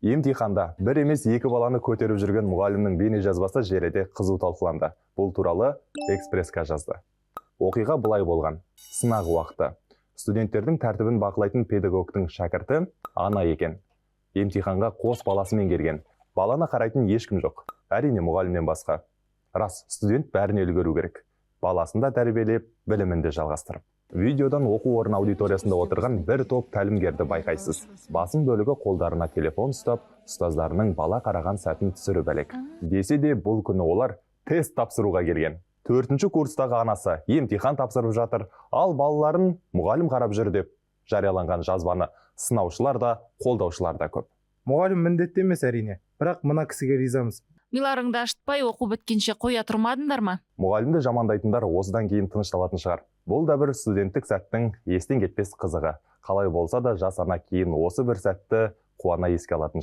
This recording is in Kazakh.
Емтиханда бір емес екі баланы көтеріп жүрген мұғалімнің бейне жазбасы желіде қызу талқыланды. Бұл туралы Экспресска жазды. Оқиға былай болған. Сынақ уақыты. Студенттердің тәртібін бақылайтын педагогтың шәкірті ана екен. Емтиханға қос баласымен келген. Баланы қарайтын ешкім жоқ. Әрине мұғалімнен басқа. Рас, студент бәріне үлгеру керек. Баласын да тәрбиелеп, білімін де жалғастырып. Видеодан оқу орны аудиториясында отырған бір топ тәлімгерді байқайсыз. Басым бөлігі қолдарына телефон ұстап, ұстаздарының бала қараған сәтін түсіріп әлек. Десе де бұл күні олар тест тапсыруға келген. 4-ші курстағы анасы емтихан тапсырып жатыр, ал балаларын мұғалім қарап жүр деп жарияланған жазбаны сынаушылар да, қолдаушылар да көп. Мұғалім міндетті емес әрине, бірақ мына кісіге ризамыз. Миларыңды ашытпай оқу біткенше қоя тұрмадыңдар ма? Мұғалімді жамандайтындар осыдан кейін тынышталатын шығар. Бұл да бір студенттік сәттің естен кетпес қызығы. Қалай болса да жас ана кейін осы бір сәтті қуана еске алатын